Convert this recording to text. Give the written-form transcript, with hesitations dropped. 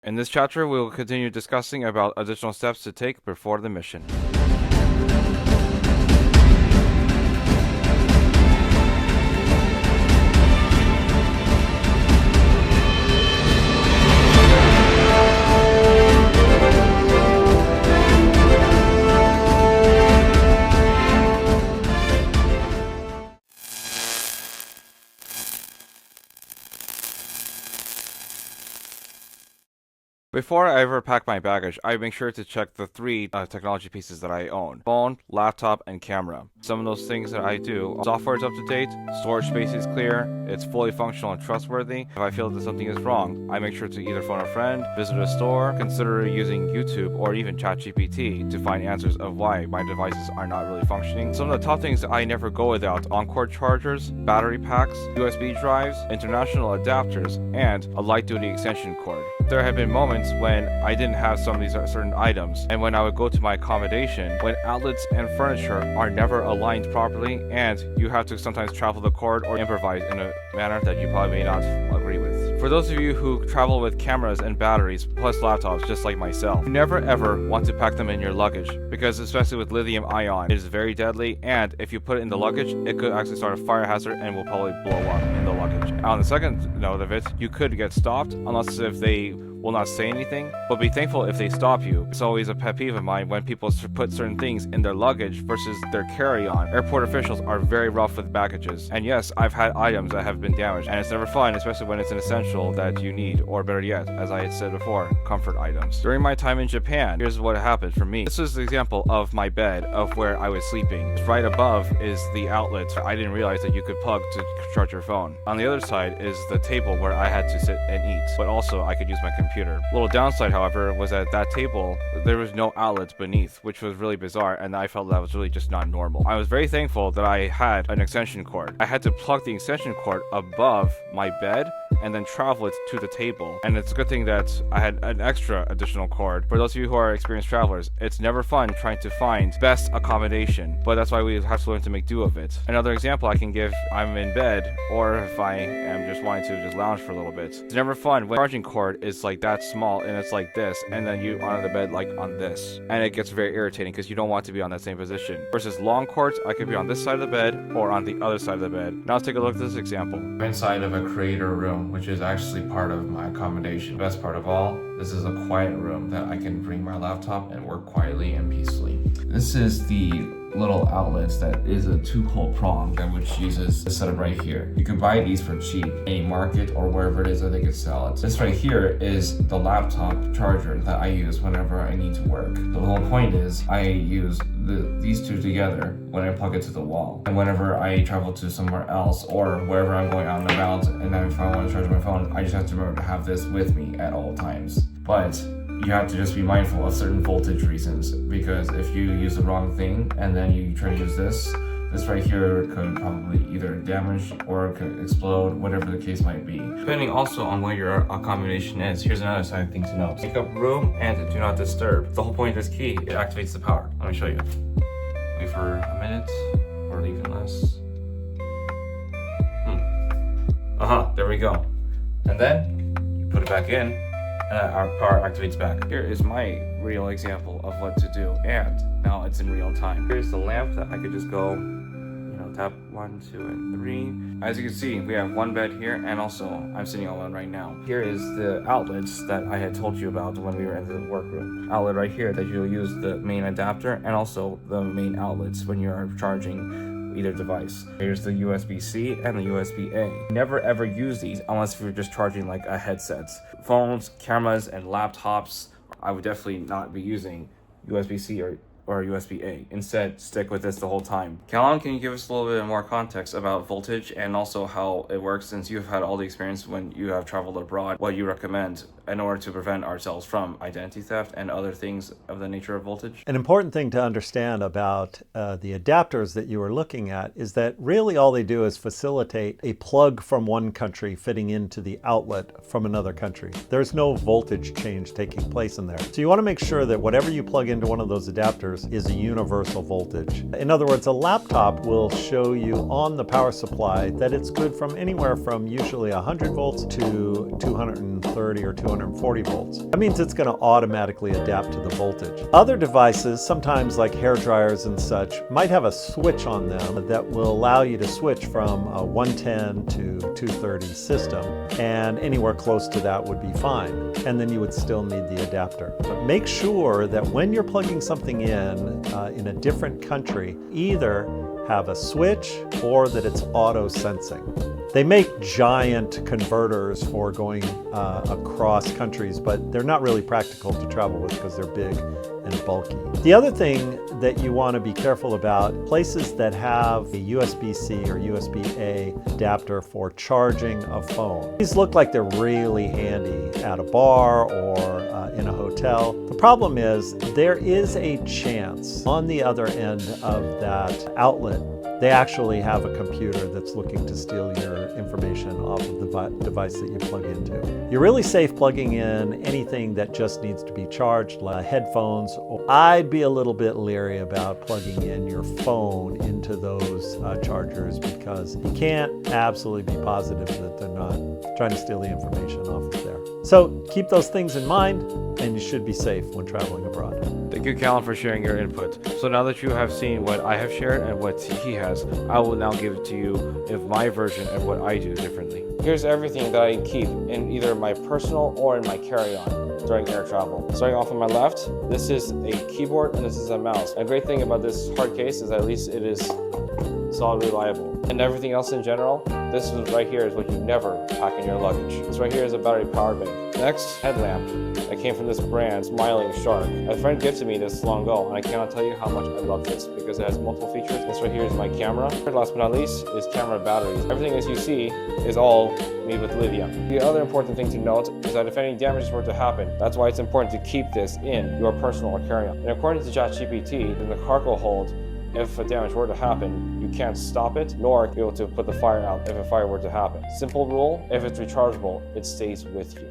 In this chapter, we will continue discussing about additional steps to take before the mission. Before I ever pack my baggage, I make sure to check the three technology pieces that I own: phone, laptop, and camera. Some of those things that I do: software is up to date, storage space is clear, it's fully functional and trustworthy. If I feel that something is wrong, I make sure to either phone a friend, visit a store, consider using YouTube or even ChatGPT to find answers of why my devices are not really functioning. Some of the top things that I never go without: on-cord chargers, battery packs, USB drives, international adapters, and a light-duty extension cord. There have been moments when I didn't have some of these certain items, and when I would go to my accommodation, when outlets and furniture are never aligned properly, and you have to sometimes travel the cord or improvise in a manner that you probably may not agree with. For those of you who travel with cameras and batteries plus laptops just like myself, you never ever want to pack them in your luggage, because especially with lithium ion, it is very deadly, and if you put it in the luggage, it could actually start a fire hazard and will probably blow up in the luggage. On the second note of it, you could get stopped unless if they will not say anything, but be thankful if they stop you. It's always a pet peeve of mine when people put certain things in their luggage versus their carry-on. Airport officials are very rough with baggages, and yes, I've had items that have been damaged, and it's never fun, especially when it's an essential that you need, or better yet, as I had said before, comfort items. During my time in Japan, here's what happened for me. This is the example of my bed, of where I was sleeping. Right above is the outlet. I didn't realize that you could plug to charge your phone. On the other side is the table where I had to sit and eat, but also I could use my computer. Little downside, however, was that table, there was no outlets beneath, which was really bizarre, and I felt that was really just not normal. I was very thankful that I had an extension cord. I had to plug the extension cord above my bed and then travel it to the table. And it's a good thing that I had an extra additional cord. For those of you who are experienced travelers, it's never fun trying to find best accommodation, but that's why we have to learn to make do of it. Another example I can give: I'm in bed, or if I am just wanting to just lounge for a little bit. It's never fun when the charging cord is like that small and it's like this, and then you on the bed like on this, and it gets very irritating because you don't want to be on that same position. Versus long cords, I could be on this side of the bed or on the other side of the bed. Now let's take a look at this example. Inside of a creator room, which is actually part of my accommodation. Best part of all, this is a quiet room that I can bring my laptop and work quietly and peacefully. This is the little outlets that is a 2-hole prong that which uses this setup right here. You can buy these for cheap, any market or wherever it is that they could sell it. This right here is the laptop charger that I use whenever I need to work. The whole point is I use these two together when I plug it to the wall. And whenever I travel to somewhere else or wherever I'm going out and about, and if I want to charge my phone, I just have to remember to have this with me at all times. But you have to just be mindful of certain voltage reasons, because if you use the wrong thing and then you try to use this right here could probably either damage or it could explode, whatever the case might be. Depending also on where your accommodation is, here's another side thing to note. Make up room and do not disturb. The whole point of this key, it activates the power. Let me show you. Wait for a minute, or even less. There we go. And then you put it back in, and our power activates back. Here is my real example of what to do, and now it's in real time. Here's the lamp that I could just go, tap 1, 2, and 3. As you can see, we have one bed here, and also I'm sitting on one right now. Here is the outlets that I had told you about when we were in the workroom. Outlet right here that you'll use the main adapter, and also the main outlets when you are charging either device. Here's the USB-C and the USB-A. Never ever use these unless you're just charging like a headset. Phones, cameras, and laptops, I would definitely not be using USB-C or USB-A. Instead, stick with this the whole time. Callan, can you give us a little bit more context about voltage and also how it works, since you've had all the experience when you have traveled abroad, what you recommend in order to prevent ourselves from identity theft and other things of the nature of voltage? An important thing to understand about the adapters that you are looking at is that really all they do is facilitate a plug from one country fitting into the outlet from another country. There's no voltage change taking place in there. So you want to make sure that whatever you plug into one of those adapters chargers is a universal voltage. In other words, a laptop will show you on the power supply that it's good from anywhere from usually 100 volts to 230 or 240 volts. That means it's going to automatically adapt to the voltage. Other devices, sometimes like hair dryers and such, might have a switch on them that will allow you to switch from a 110 to 230 system, and anywhere close to that would be fine. And then you would still need the adapter. But make sure that when you're plugging something in a different country, either have a switch or that it's auto sensing. They make giant converters for going across countries, but they're not really practical to travel with because they're big and bulky. The other thing that you want to be careful about, places that have a USB-C or USB-A adapter for charging a phone. These look like they're really handy at a bar or in a hotel. The problem is there is a chance on the other end of that outlet they actually have a computer that's looking to steal your information off of the device that you plug into. You're really safe plugging in anything that just needs to be charged, like headphones. I'd be a little bit leery about plugging in your phone into those chargers because you can't absolutely be positive that they're not trying to steal the information off of there. So keep those things in mind and you should be safe when traveling abroad. Thank you, Callan, for sharing your input. So now that you have seen what I have shared and what he has, I will now give it to you of my version and what I do differently. Here's everything that I keep in either my personal or in my carry-on during air travel. Starting off on my left, this is a keyboard and this is a mouse. A great thing about this hard case is at least it is solid reliable. And everything else in general, this is right here is what you never pack in your luggage. This right here is a battery power bank. Next, headlamp. I came from this brand, Smiling Shark. A friend gifted me this long ago, and I cannot tell you how much I love this because it has multiple features. This right here is my camera. Last but not least is camera batteries. Everything as you see is all made with lithium. The other important thing to note is that if any damages were to happen, that's why it's important to keep this in your personal or carry-on. And according to ChatGPT, in the cargo hold, if a damage were to happen, you can't stop it, nor be able to put the fire out if a fire were to happen. Simple rule, if it's rechargeable, it stays with you.